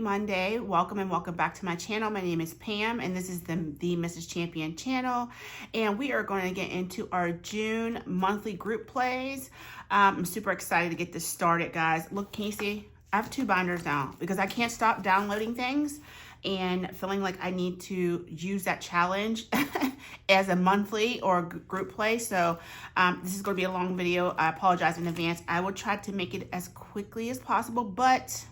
Monday. Welcome and welcome back to my channel. My name is Pam and this is the Mrs. Champion channel. And we are going to get into our June monthly group plays. I'm super excited to get this started, guys. Look, can you see? I have 2 binders now because I can't stop downloading things and feeling like I need to use that challenge as a monthly or group play. So this is going to be a long video. I apologize in advance. I will try to make it as quickly as possible, but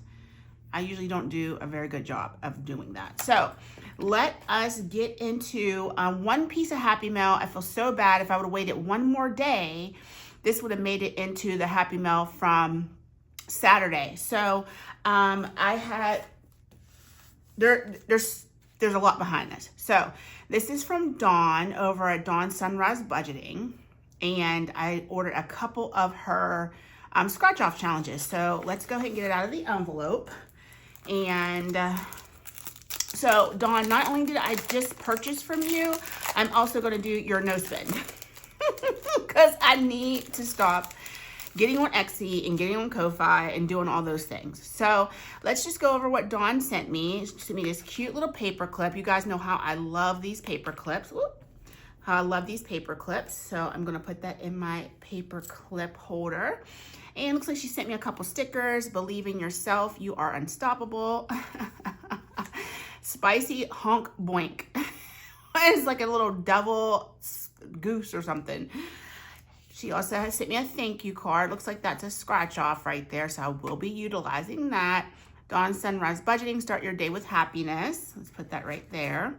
I usually don't do a very good job of doing that. So let us get into one piece of Happy Mail. I feel so bad. If I would have waited one more day, this would have made it into the Happy Mail from Saturday. So I had, there's a lot behind this. So this is from Dawn over at Dawn Sunrise Budgeting. And I ordered a couple of her scratch off challenges. So let's go ahead and get it out of the envelope. And so Dawn, not only did I just purchase from you, I'm also going to do your no spend because I need to stop getting on Etsy and getting on KOFI and doing all those things. So let's just go over what Dawn sent me. She sent me this cute little paper clip. You guys know how I love these paper clips. How I love these paper clips. So I'm gonna put that in my paper clip holder. And it looks like she sent me a couple stickers. Believe in yourself, you are unstoppable. Spicy honk boink. It's like a little devil goose or something. She also has sent me a thank you card. Looks like that's a scratch off right there. So I will be utilizing that. Dawn Sunrise Budgeting, start your day with happiness. Let's put that right there.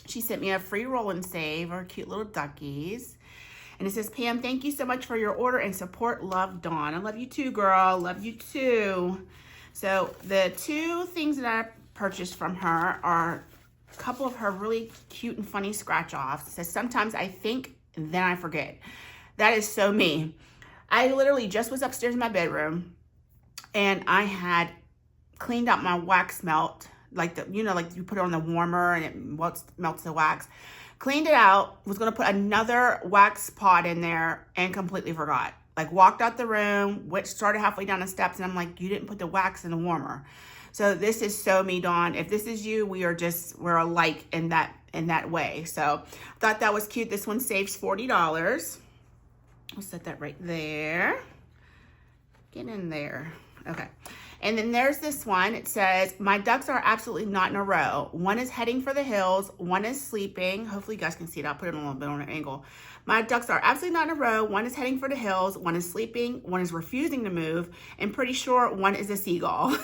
She sent me a free roll and save, or cute little duckies. And it says, Pam, thank you so much for your order and support. Love, Dawn. I love you too, girl. Love you too. So the 2 things that I purchased from her are a couple of her really cute and funny scratch offs. It says, sometimes I think, then I forget. That is so me. I literally just was upstairs in my bedroom and I had cleaned out my wax melt, like like you put it on the warmer and it melts the wax. Cleaned it out, was gonna put another wax pot in there and completely forgot. Like walked out the room, started halfway down the steps and I'm like, you didn't put the wax in the warmer. So this is so me, Dawn. If this is you, we're alike in that way. So I thought that was cute. This one saves $40. I'll set that right there. Get in there. Okay. And then there's this one. It says, my ducks are absolutely not in a row. One is heading for the hills. One is sleeping. Hopefully you guys can see it. I'll put it a little bit on an angle. My ducks are absolutely not in a row. One is heading for the hills. One is sleeping. One is refusing to move. And pretty sure one is a seagull.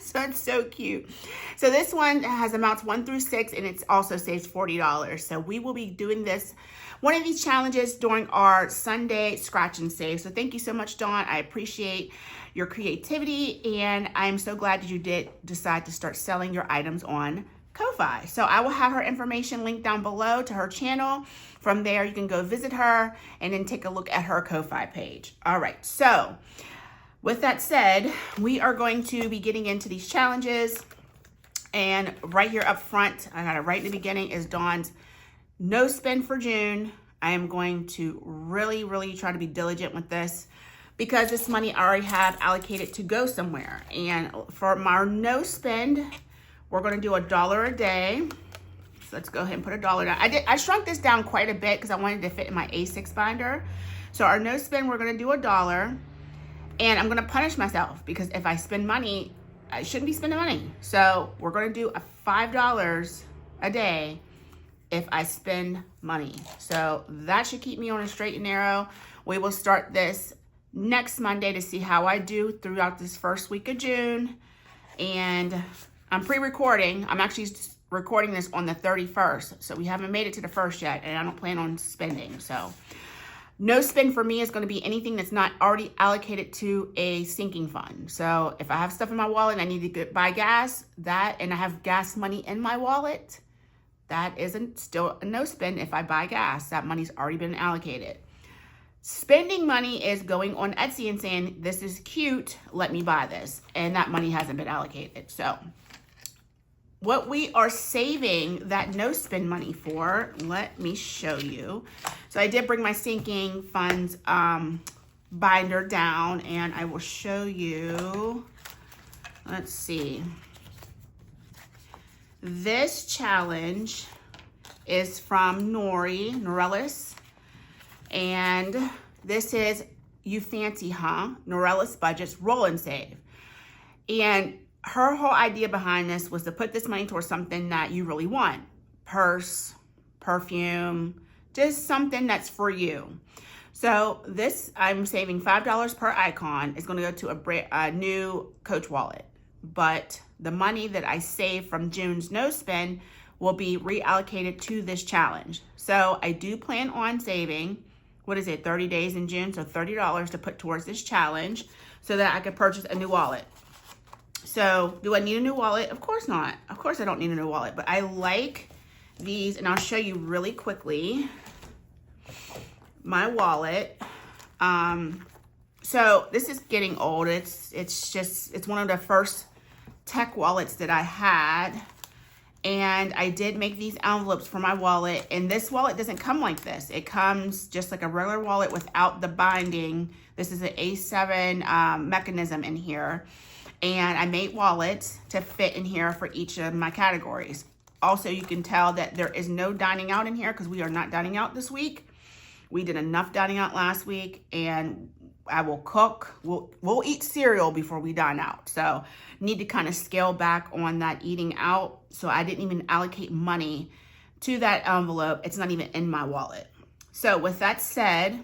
So it's so cute. So this one has amounts 1 through 6 and it also saves $40. So we will be doing one of these challenges during our Sunday scratch and save. So thank you so much, Dawn. I appreciate your creativity and I'm so glad that you did decide to start selling your items on KOFI. So I will have her information linked down below to her channel. From there, you can go visit her and then take a look at her KOFI page. All right, so with that said, we are going to be getting into these challenges. And right here up front, I got it right in the beginning, is Dawn's no spend for June. I am going to really, really try to be diligent with this because this money I already have allocated to go somewhere. And for my no spend, we're going to do $1 a day. So let's go ahead and put $1 down. I shrunk this down quite a bit because I wanted to fit in my A6 binder. So our no spend, we're going to do $1. And I'm gonna punish myself because if I spend money, I shouldn't be spending money. So we're gonna do a $5 a day if I spend money. So that should keep me on a straight and narrow. We will start this next Monday to see how I do throughout this first week of June. And I'm pre-recording. I'm actually recording this on the 31st. So we haven't made it to the 1st yet and I don't plan on spending, so. No spend for me is going to be anything that's not already allocated to a sinking fund. So if I have stuff in my wallet and I need to buy gas, and I have gas money in my wallet, that isn't still a no spend if I buy gas. That money's already been allocated. Spending money is going on Etsy and saying, this is cute, let me buy this. And that money hasn't been allocated. So what we are saving that no spend money for, let me show you. So I did bring my sinking funds binder down and I will show you. Let's see. This challenge is from Norellis, and this is You Fancy Huh? Norellis Budgets Roll and Save. And her whole idea behind this was to put this money towards something that you really want. Purse, perfume, just something that's for you. So this, I'm saving $5 per icon, is going to go to a new Coach wallet. But the money that I save from June's no spend will be reallocated to this challenge. So I do plan on saving, 30 days in June, so $30 to put towards this challenge so that I can purchase a new wallet. So do I need a new wallet? Of course not. Of course I don't need a new wallet, but I like these, and I'll show you really quickly my wallet. So this is getting old. It's one of the first tech wallets that I had. And I did make these envelopes for my wallet, and this wallet doesn't come like this. It comes just like a regular wallet without the binding. This is an A7 mechanism in here, and I made wallets to fit in here for each of my categories. Also, you can tell that there is no dining out in here because we are not dining out this week. We did enough dining out last week, and I will cook. We'll eat cereal before we dine out. So need to kind of scale back on that eating out. So I didn't even allocate money to that envelope. It's not even in my wallet. So with that said,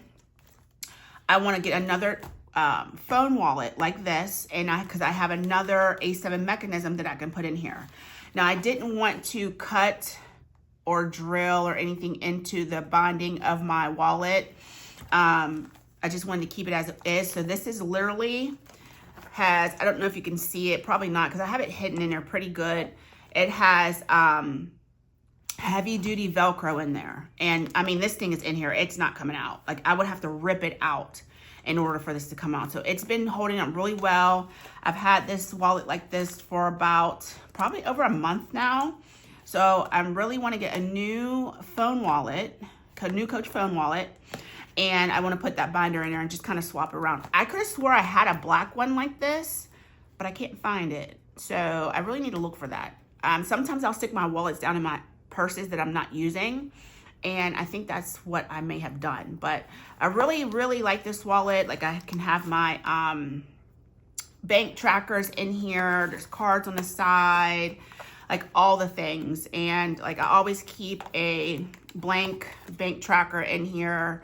I want to get another phone wallet like this, and because I have another A7 mechanism that I can put in here. Now I didn't want to cut or drill or anything into the binding of my wallet. I just wanted to keep it as it is. So this is literally I don't know if you can see it, probably not, because I have it hidden in there pretty good. It has heavy duty Velcro in there. And I mean, this thing is in here. It's not coming out. Like, I would have to rip it out in order for this to come out. So it's been holding up really well. I've had this wallet like this for about probably over a month now. So I really want to get a new phone wallet, a new Coach phone wallet. And I want to put that binder in there and just kind of swap it around. I could have swore I had a black one like this, but I can't find it. So I really need to look for that. Sometimes I'll stick my wallets down in my purses that I'm not using. And I think that's what I may have done. But I really, really like this wallet. Like, I can have my bank trackers in here. There's cards on the side, like all the things. And like, I always keep a blank bank tracker in here.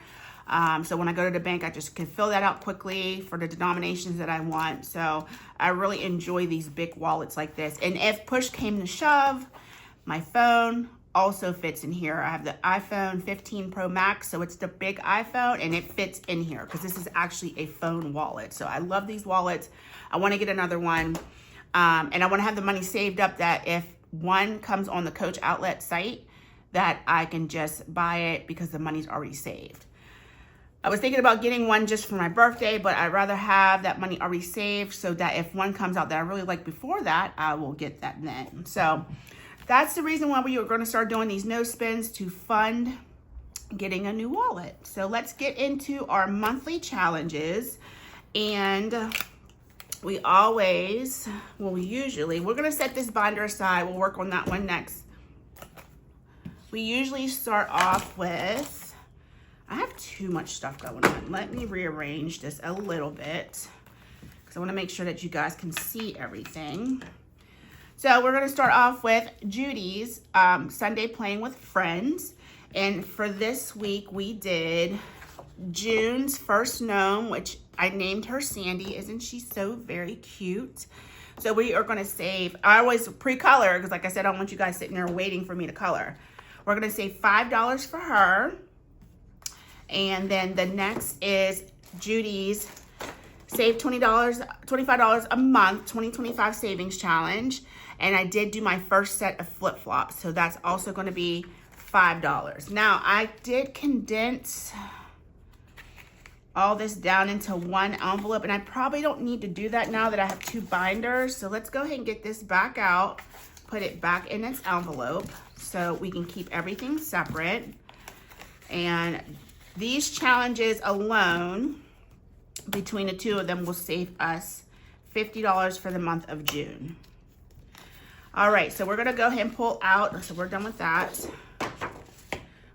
So when I go to the bank, I just can fill that out quickly for the denominations that I want. So I really enjoy these big wallets like this. And if push came to shove, my phone also fits in here. I have the iPhone 15 Pro Max, so it's the big iPhone, and it fits in here because this is actually a phone wallet. So I love these wallets. I want to get another one, and I want to have the money saved up that if one comes on the Coach outlet site, that I can just buy it because the money's already saved. I was thinking about getting one just for my birthday, but I'd rather have that money already saved so that if one comes out that I really like before that, I will get that then. So that's the reason why we are going to start doing these no spends, to fund getting a new wallet. So let's get into our monthly challenges. And we're going to set this binder aside. We'll work on that one next. We usually start off with, I have too much stuff going on. Let me rearrange this a little bit because I want to make sure that you guys can see everything. So we're going to start off with Judy's Sunday Playing with Friends. And for this week, we did June's first gnome, which I named her Sandy. Isn't she so very cute? So we are going to save, I always pre-color because like I said, I don't want you guys sitting there waiting for me to color. We're going to save $5 for her. And then the next is Judy's Save $25 a month 2025 savings challenge. And I did do my first set of flip-flops. So that's also going to be $5. Now, I did condense all this down into one envelope. And I probably don't need to do that now that I have two binders. So let's go ahead and get this back out. Put it back in its envelope so we can keep everything separate. And these challenges alone, between the two of them, will save us $50 for the month of June. All right, so we're gonna go ahead and pull out. So we're done with that.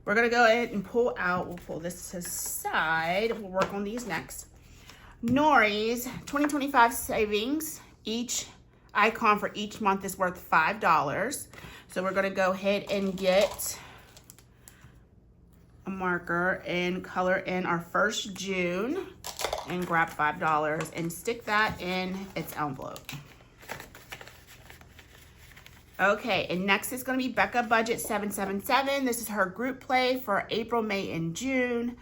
We're gonna go ahead and pull out. We'll pull this to the side. We'll work on these next. Nori's 2025 savings. Each icon for each month is worth $5. So we're gonna go ahead and get a marker and color in our first June and grab $5 and stick that in its envelope. Okay, and next is gonna be Becca Budget 777. This is her group play for April, May, and June.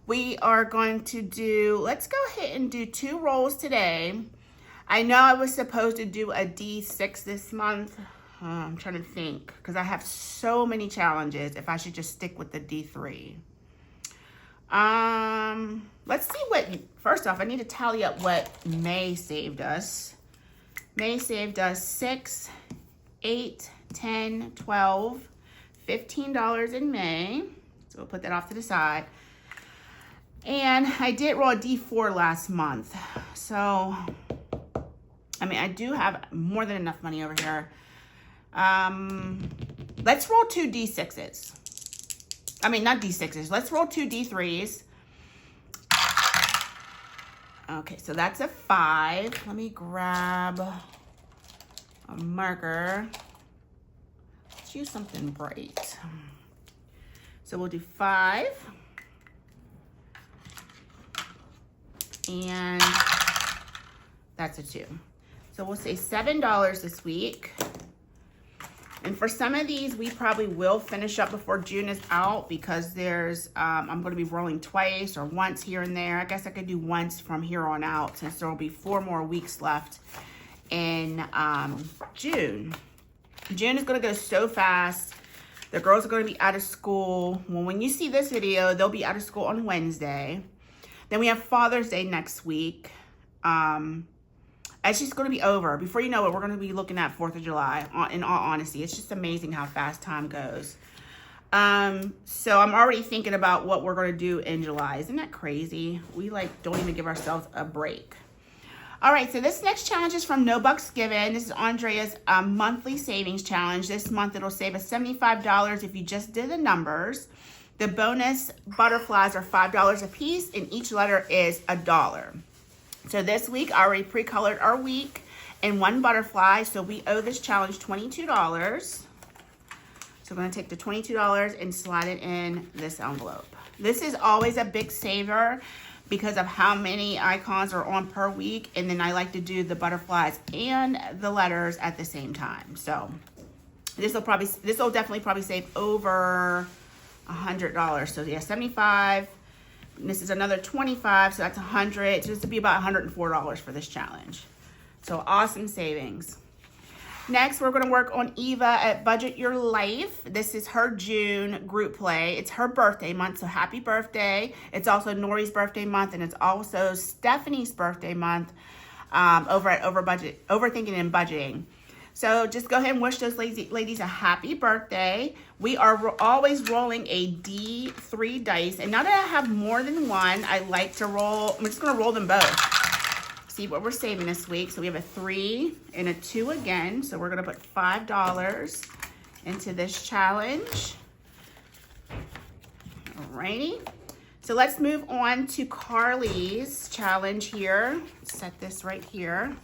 We are going to do, let's go ahead and do 2 rolls today. I know I was supposed to do a D6 this month. I'm trying to think, because I have so many challenges if I should just stick with the D3. Let's see what, first off, I need to tally up what May saved us. May saved us 6, 8, 10, 12, $15 in May. So we'll put that off to the side. And I did roll a D4 last month. So, I mean, I do have more than enough money over here. Let's roll 2 D6s. I mean, not D6s. Let's roll 2 D3s. Okay, so that's a 5. Let me grab a marker. Let's use something bright. So we'll do 5. And that's a 2. So we'll say $7 this week. And for some of these, we probably will finish up before June is out because there's, I'm going to be rolling twice or once here and there. I guess I could do once from here on out since there will be 4 more weeks left in June. June is going to go so fast. The girls are going to be out of school. Well, when you see this video, they'll be out of school on Wednesday. Then we have Father's Day next week. It's just going to be over. Before you know it, we're going to be looking at 4th of July, in all honesty. It's just amazing how fast time goes. So I'm already thinking about what we're going to do in July. Isn't that crazy? We don't even give ourselves a break. All right, so this next challenge is from No Bucks Given. This is Andrea's monthly savings challenge. This month it'll save us $75 if you just did the numbers. The bonus butterflies are $5 a piece, and each letter is $1. So this week, I already pre-colored our week in 1 butterfly, so we owe this challenge $22. So we're going to take the $22 and slide it in this envelope. This is always a big saver because of how many icons are on per week, and then I like to do the butterflies and the letters at the same time. So this will definitely probably save over $100. So yeah, 75. This is another 25, so that's 100. So this would be about $104 for this challenge. So awesome savings. Next, we're going to work on Eva at Budget Your Life. This is her June group play. It's her birthday month, so happy birthday. It's also Nori's birthday month, and it's also Stephanie's birthday month over at Overthinking and Budgeting. So just go ahead and wish those ladies a happy birthday. We are always rolling a D3 dice. And now that I have more than one, I like to roll, I'm just going to roll them both. See what we're saving this week. So we have a 3 and a 2 again. So we're going to put $5 into this challenge. Alrighty. So let's move on to Carly's challenge here. Set this right here.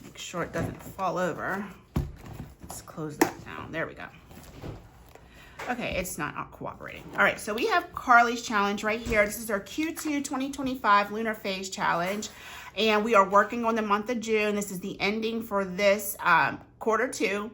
Make sure it doesn't fall over. Let's close that down. There we go. Okay, it's not cooperating. All right, so we have Carly's challenge right here. This is our Q2 2025 Lunar Phase Challenge, and we are working on the month of June. This is the ending for this quarter 2.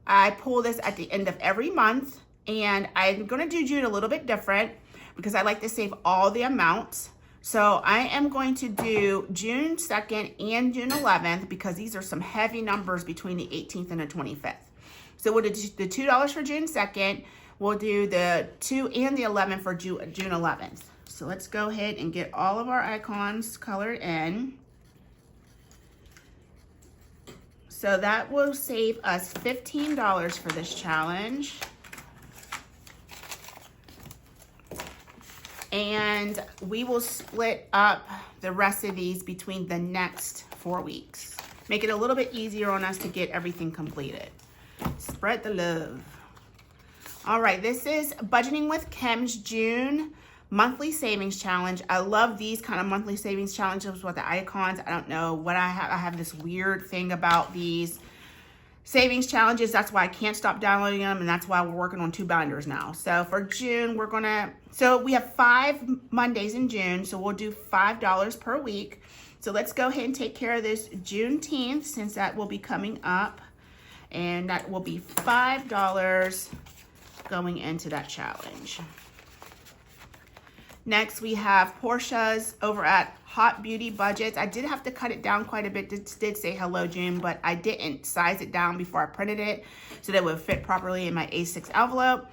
I pull this at the end of every month, and I'm going to do June a little bit different because I like to save all the amounts. So I am going to do June 2nd and June 11th because these are some heavy numbers between the 18th and the 25th. So we'll do the $2 for June 2nd. We'll do the 2 and the 11 for June 11th. So let's go ahead and get all of our icons colored in. So that will save us $15 for this challenge. And we will split up the rest of these between the next 4 weeks. make it a little bit easier on us to get everything completed. Spread the love. All right, this is Budgeting with Kim's June monthly savings challenge. I love these kind of monthly savings challenges with the icons. I don't know what I have. I have this weird thing about these savings challenges. That's why I can't stop downloading them, and that's why we're working on 2 binders now. So for June, we have 5 Mondays in June, so we'll do $5 per week. So let's go ahead and take care of this Juneteenth, since that will be coming up, and that will be $5 going into that challenge. Next, we have Portia's over at Hot Beauty Budgets. I did have to cut it down quite a bit. It did say hello, June, but I didn't size it down before I printed it so that it would fit properly in my A6 envelope.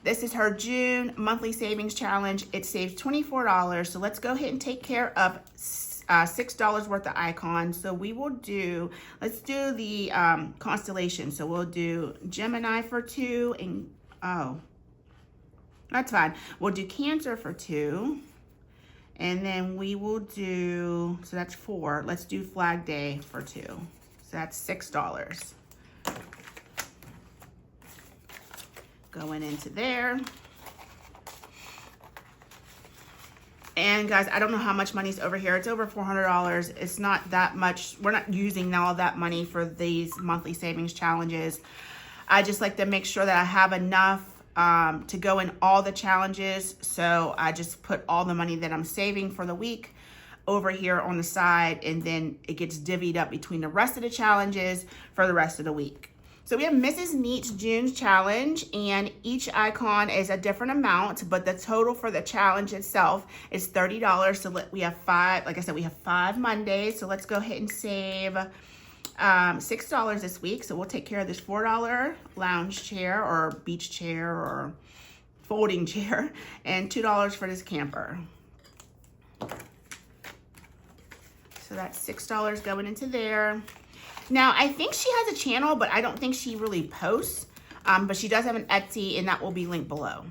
This is her June monthly savings challenge. It saves $24. So let's go ahead and take care of $6 worth of icons. So we will let's do the constellation. So we'll do Gemini for 2 and, that's fine. We'll do Cancer for 2. And then we will do, so that's 4. Let's do Flag Day for 2. So that's $6. Going into there. And guys, I don't know how much money's over here. It's over $400. It's not that much. We're not using all that money for these monthly savings challenges. I just like to make sure that I have enough to go in all the challenges. So I just put all the money that I'm saving for the week over here on the side, and then it gets divvied up between the rest of the challenges for the rest of the week. So we have Mrs. Neat's June's challenge, and each icon is a different amount, but the total for the challenge itself is $30. So we have 5, like I said, we have 5 Mondays. So let's go ahead and save $6 this week. So we'll take care of this $4 lounge chair or beach chair or folding chair, and $2 for this camper. So that's $6 going into there. Now I think she has a channel, but I don't think she really posts, but she does have an Etsy, and that will be linked below.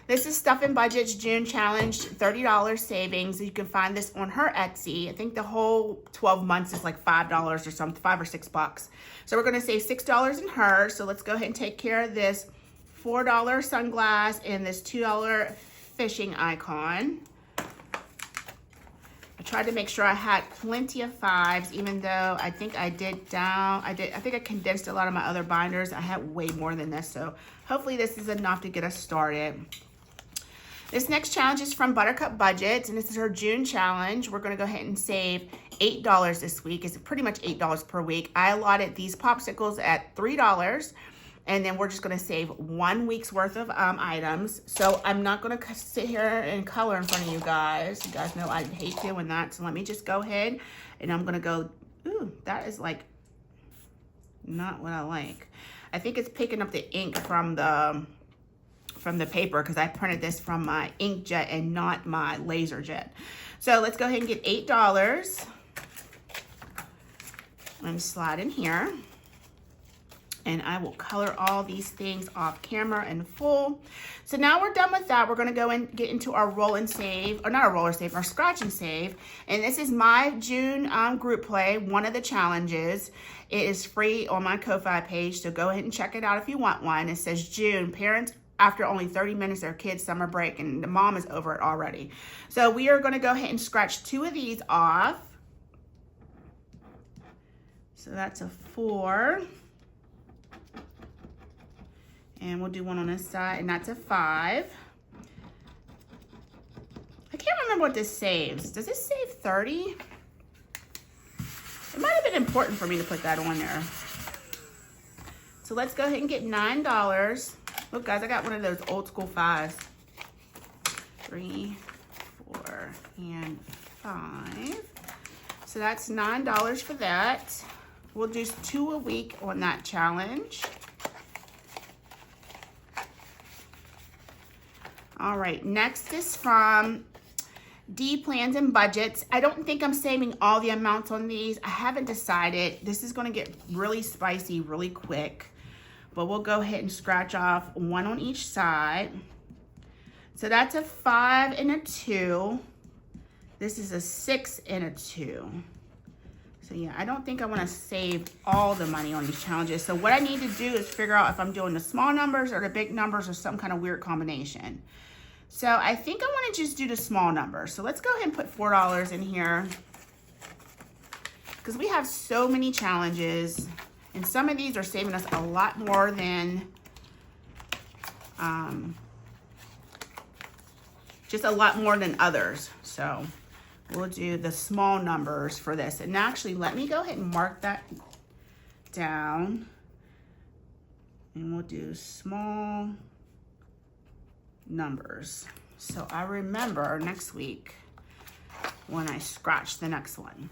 This is Stuff and Budget's June challenge, $30 savings. You can find this on her Etsy. I think the whole 12 months is like $5 or something, $5 or $6. So we're gonna save $6 in her. So let's go ahead and take care of this $4 sunglass and this $2 fishing icon. I tried to make sure I had plenty of 5s, even though I think I think I condensed a lot of my other binders. I had way more than this, so hopefully this is enough to get us started. This next challenge is from Buttercup Budgets, and this is her June challenge. We're gonna go ahead and save $8 this week. It's pretty much $8 per week. I allotted these popsicles at $3, and then we're just gonna save 1 week's worth of items. So I'm not gonna sit here and color in front of you guys. You guys know I hate doing that. So let me just go ahead, and I'm gonna go, ooh, that is like not what I like. I think it's picking up the ink from the paper, because I printed this from my inkjet and not my laser jet. So let's go ahead and get $8 and slide in here. And I will color all these things off camera in full. So now we're done with that. We're gonna go and get into our roll and save, or not our roll and save, our scratch and save. And this is my June group play, one of the challenges. It is free on my KOFI page, so go ahead and check it out if you want one. It says June, parents after only 30 minutes of their kids' summer break, and the mom is over it already. So we are gonna go ahead and scratch 2 of these off. So that's a 4. And we'll do one on this side, and that's a 5. I can't remember what this saves. Does this save 30? It might have been important for me to put that on there. So let's go ahead and get $9. Look guys, I got one of those old school 5s. 3, 4, and 5. So that's $9 for that. We'll do 2 a week on that challenge. All right, next is from D Plans and Budgets. I don't think I'm saving all the amounts on these. I haven't decided. This is gonna get really spicy really quick, but we'll go ahead and scratch off 1 on each side. So that's a 5 and a 2. This is a 6 and a 2. So yeah, I don't think I want to save all the money on these challenges. So what I need to do is figure out if I'm doing the small numbers or the big numbers or some kind of weird combination. So I think I want to just do the small numbers. So let's go ahead and put $4 in here, because we have so many challenges, and some of these are saving us a lot more than just a lot more than others. So we'll do the small numbers for this. And actually, let me go ahead and mark that down. And we'll do small numbers. So I remember next week when I scratch the next one.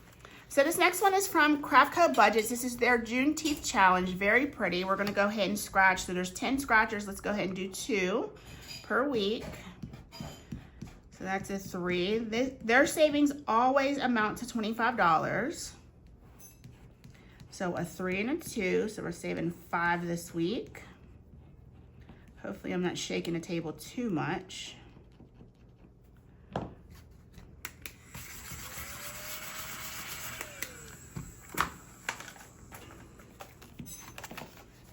So this next one is from Craftco Budgets. This is their Juneteenth challenge. Very pretty. We're going to go ahead and scratch. So there's 10 scratchers. Let's go ahead and do 2 per week. So that's a 3. Their savings always amount to $25. So a 3 and a 2. So we're saving 5 this week. Hopefully I'm not shaking the table too much.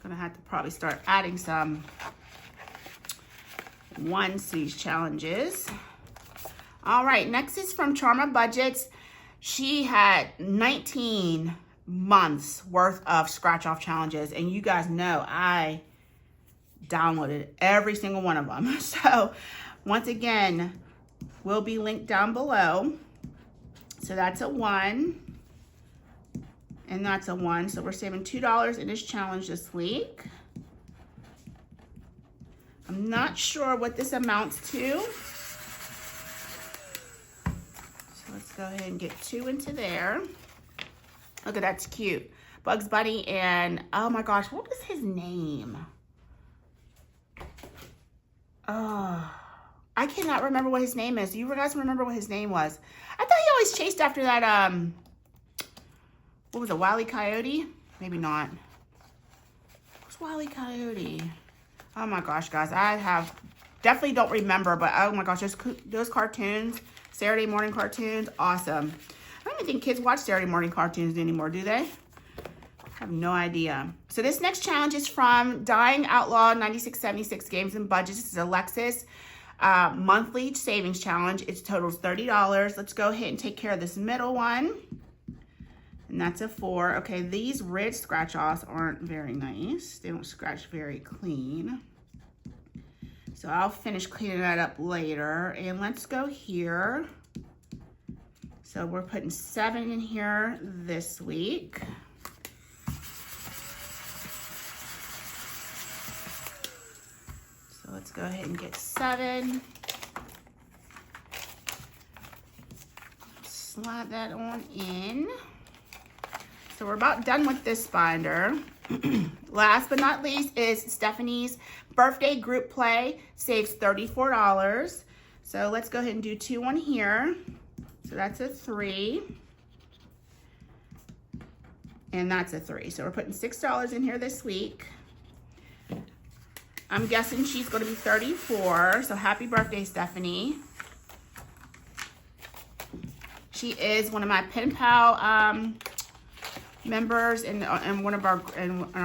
Gonna have to probably start adding some ones to these challenges. All right, next is from Charma Budgets. She had 19 months worth of scratch off challenges, and you guys know I downloaded every single one of them. So once again, will be linked down below. So that's a 1 and that's a 1. So we're saving $2 in this challenge this week. I'm not sure what this amounts to. So let's go ahead and get 2 into there. Look at that's cute. Bugs Bunny and, oh my gosh, what was his name? I cannot remember what his name is. Do you guys remember what his name was? I thought he always chased after that, what was it, Wile E. Coyote? Maybe not. What's Wile E. Coyote? Oh my gosh, guys. I definitely don't remember, but oh my gosh, those cartoons, Saturday morning cartoons, awesome. I don't even think kids watch Saturday morning cartoons anymore, do they? I have no idea. So this next challenge is from Dying Outlaw 9676 Games and Budgets. This is Alexis monthly savings challenge. It totals $30. Let's go ahead and take care of this middle one. And that's a 4. Okay, these red scratch offs aren't very nice. They don't scratch very clean. So I'll finish cleaning that up later. And let's go here. So we're putting 7 in here this week. So let's go ahead and get 7. Slide that on in. So we're about done with this binder. Last but not least is Stephanie's birthday group play. Saves $34. So let's go ahead and do 2 on here. So that's a 3. And that's a 3. So we're putting $6 in here this week. I'm guessing she's going to be 34. So happy birthday, Stephanie. She is one of my pen pal members in one of our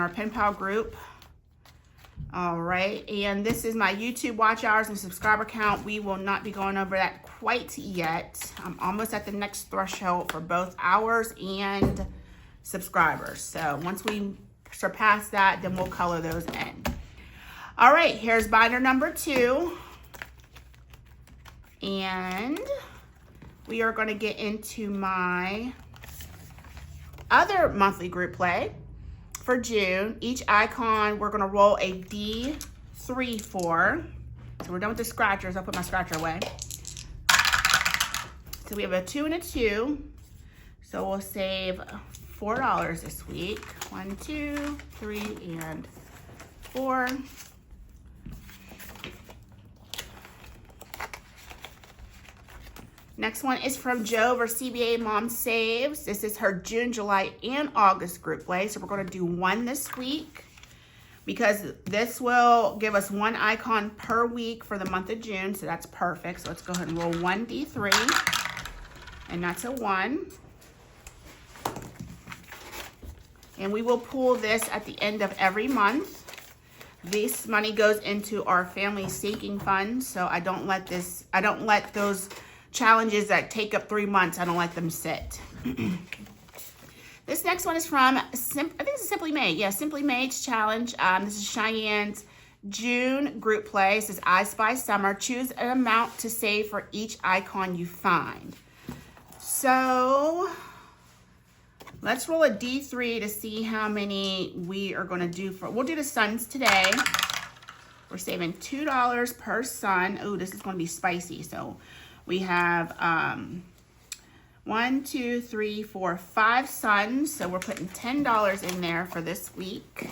pen pal group. All right, and this is my YouTube watch hours and subscriber count. We will not be going over that quite yet. I'm almost at the next threshold for both hours and subscribers. So once we surpass that, then we'll color those in. All right, here's binder number 2. And we are going to get into my other monthly group play for June. Each icon we're going to roll a D3 for. So we're done with the scratchers. I'll put my scratcher away. So we have a 2 and a 2. So we'll save $4 this week. 1, 2, 3, and 4. Next one is from Jo over CBA Mom Saves. This is her June, July, and August group play. So we're going to do 1 this week because this will give us 1 icon per week for the month of June. So that's perfect. So let's go ahead and roll 1 D3. And that's a 1. And we will pull this at the end of every month. This money goes into our family sinking fund, so I don't let those challenges that take up 3 months, I don't let them sit. This next one is from, I think it's Simply Made. Yeah, Simply Made's challenge. This is Cheyenne's June group play. It says, I Spy Summer. Choose an amount to save for each icon you find. So let's roll a D3 to see how many we are going to do for. We'll do the suns today. We're saving $2 per sun. Oh, this is going to be spicy. So we have 1, 2, 3, 4, 5 suns. So we're putting $10 in there for this week.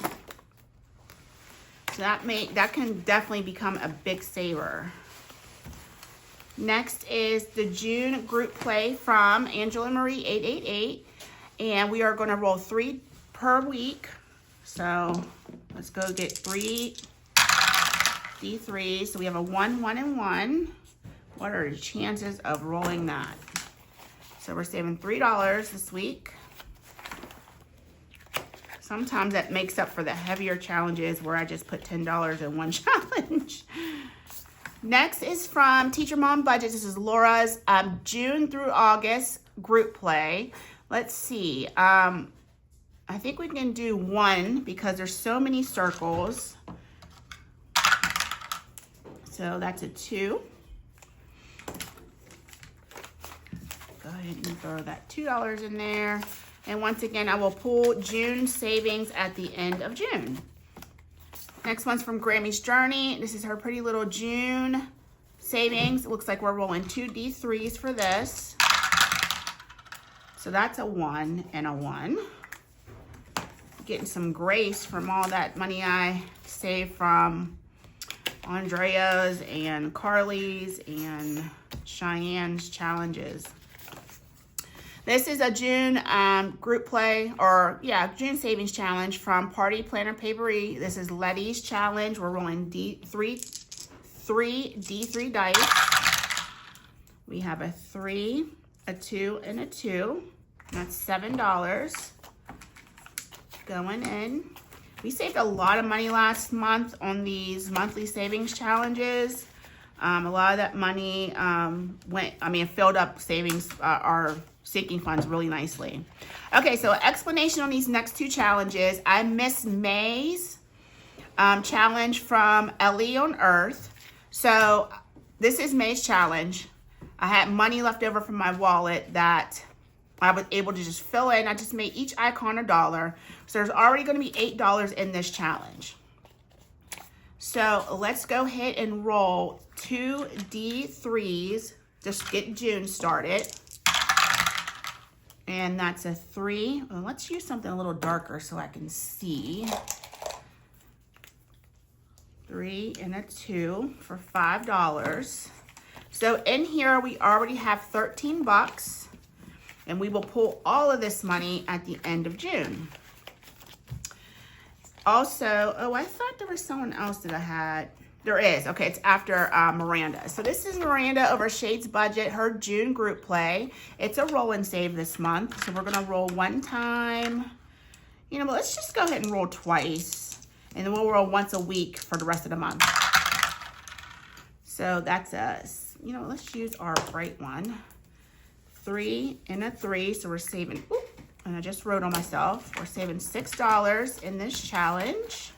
So that can definitely become a big saver. Next is the June group play from Angela Marie 888. And we are going to roll 3 per week. So let's go get 3 D3s. So we have a 1, 1, and 1. What are the chances of rolling that? So we're saving $3 this week. Sometimes that makes up for the heavier challenges where I just put $10 in one challenge. Next is from Teacher Mom Budget. This is Laura's June through August group play. Let's see. I think we can do 1 because there's so many circles. So that's a 2. Go ahead and throw that $2 in there. And once again, I will pull June savings at the end of June. Next one's from Grammy's Journey. This is her pretty little June savings. It looks like we're rolling 2 D3s for this. So that's a 1 and a 1. Getting some grace from all that money I saved from Andrea's and Carly's and Cheyenne's challenges. This is a June group play, or yeah, June savings challenge from Party Planner Papery. This is Letty's challenge. We're rolling three D3 dice. We have a 3, a 2, and a 2. That's $7 going in. We saved a lot of money last month on these monthly savings challenges. A lot of that money filled up savings, our sinking funds really nicely. Okay, so explanation on these next 2 challenges. I missed May's challenge from Ellie on Earth. So this is May's challenge. I had money left over from my wallet that I was able to just fill in. I just made each icon $1. So there's already going to be $8 in this challenge. So let's go ahead and roll 2 D3s. Just get June started. And that's a 3. Well, let's use something a little darker so I can see. 3 and a 2 for $5. So in here, we already have 13 bucks. And we will pull all of this money at the end of June. Also, oh, I thought there was someone else that I had. There is. Okay, it's after Miranda. So this is Miranda over Shade's Budget, her June group play. It's a roll and save this month. So we're going to roll 1 time. You know, but let's just go ahead and roll twice. And then we'll roll once a week for the rest of the month. So that's a, you know, let's use our bright one. 3 and a 3. So we're saving, and I just wrote on myself, we're saving $6 in this challenge.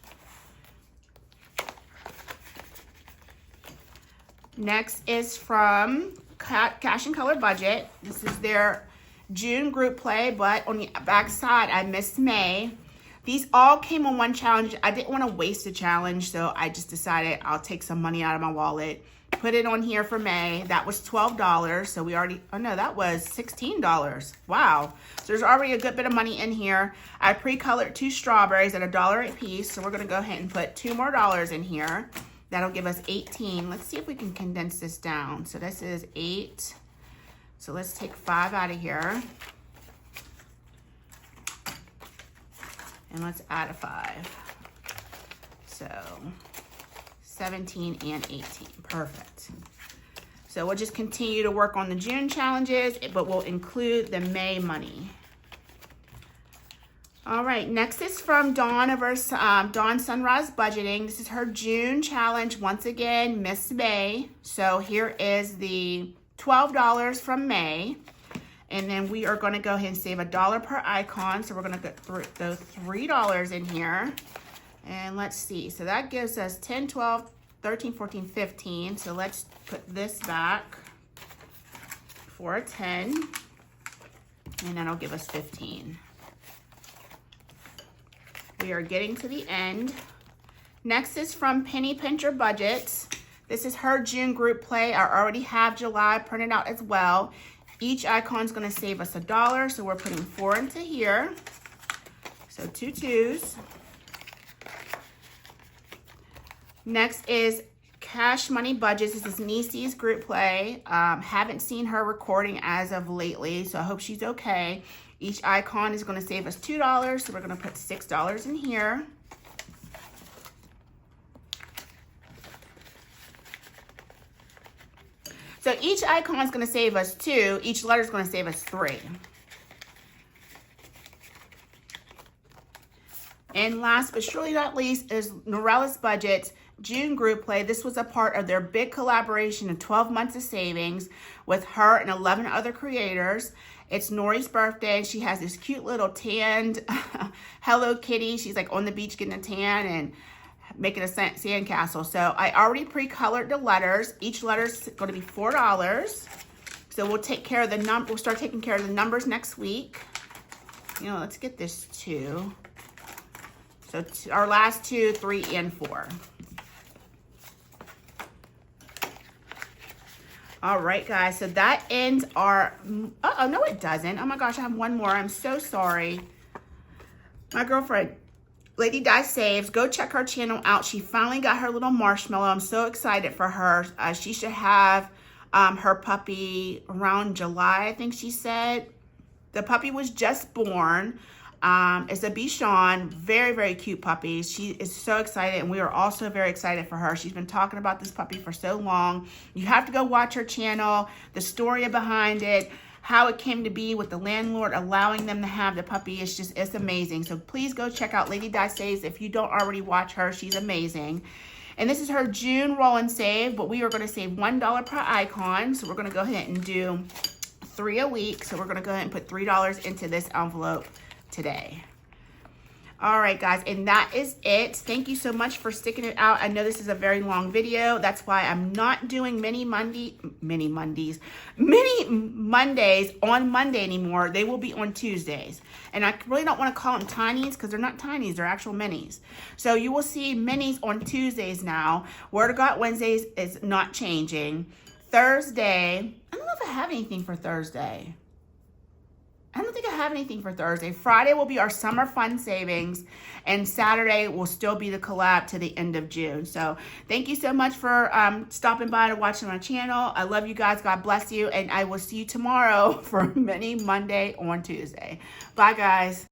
Next is from Cash and Color Budget. This is their June group play, but on the back side, I missed May. These all came on one challenge. I didn't want to waste a challenge, so I just decided I'll take some money out of my wallet, put it on here for May. That was $12, so we already, oh no, that was $16. Wow. So there's already a good bit of money in here. I pre-colored 2 strawberries at $1 a piece, so we're going to go ahead and put $2 more in here. That'll give us 18. Let's see if we can condense this down. So this is 8. So let's take 5 out of here. And let's add a 5. So 17 and 18. Perfect. So we'll just continue to work on the June challenges, but we'll include the May money. All right, next is from Dawn of Dawn Sunrise Budgeting. This is her June challenge. Once again, Miss May. So here is the $12 from May. And then we are going to go ahead and save $1 per icon. So we're going to get those $3 in here. And let's see. So that gives us 10, 12, 13, 14, 15. So let's put this back for a 10. And that'll give us 15. We are getting to the end. Next is from Penny Pincher Budgets. This is her June group play. I already have July printed out as well. Each icon is going to save us $1, so we're putting 4 into here. So 2 2s. Next is Cash Money Budgets. This is Nisi's group play. Haven't seen her recording as of lately, so I hope she's okay. Each icon is going to save us $2, so we're going to put $6 in here. So each icon is going to save us 2. Each letter is going to save us 3. And last but surely not least is Norella's Budget June group play. This was a part of their big collaboration of 12 months of savings with her and 11 other creators. It's Nori's birthday. She has this cute little tanned Hello Kitty. She's like on the beach getting a tan and making a sandcastle. So I already pre-colored the letters. Each letter is going to be $4. So we'll take care of the we'll start taking care of the numbers next week. You know, let's get this 2. So our last 2, 3, and 4. All right, guys, so that ends our, oh, no, it doesn't. Oh my gosh, I have one more. I'm so sorry. My girlfriend, Lady Di Saves, go check her channel out. She finally got her little marshmallow. I'm so excited for her. She should have her puppy around July, I think she said. The puppy was just born. It's a Bichon, very, very cute puppy. She is so excited, and we are also very excited for her. She's been talking about this puppy for so long. You have to go watch her channel, the story behind it, how it came to be with the landlord allowing them to have the puppy. It's amazing. So please go check out Lady Di Saves. If you don't already watch her, she's amazing. And this is her June roll and save, but we are going to save $1 per icon. So we're going to go ahead and do 3 a week. So we're going to go ahead and put $3 into this envelope today. All right, guys, and that is it. Thank you so much for sticking it out. I know this is a very long video. That's why I'm not doing mini Mondays on Monday anymore. They will be on Tuesdays. And I really don't want to call them tinies because they're not tinies. They're actual minis. So you will see minis on Tuesdays now. Word of God Wednesdays is not changing. Thursday, I don't know if I have anything for Thursday. I don't think I have anything for Thursday. Friday will be our summer fun savings, and Saturday will still be the collab to the end of June. So thank you so much for stopping by and watching my channel. I love you guys. God bless you, and I will see you tomorrow for Mini Monday on Tuesday. Bye, guys.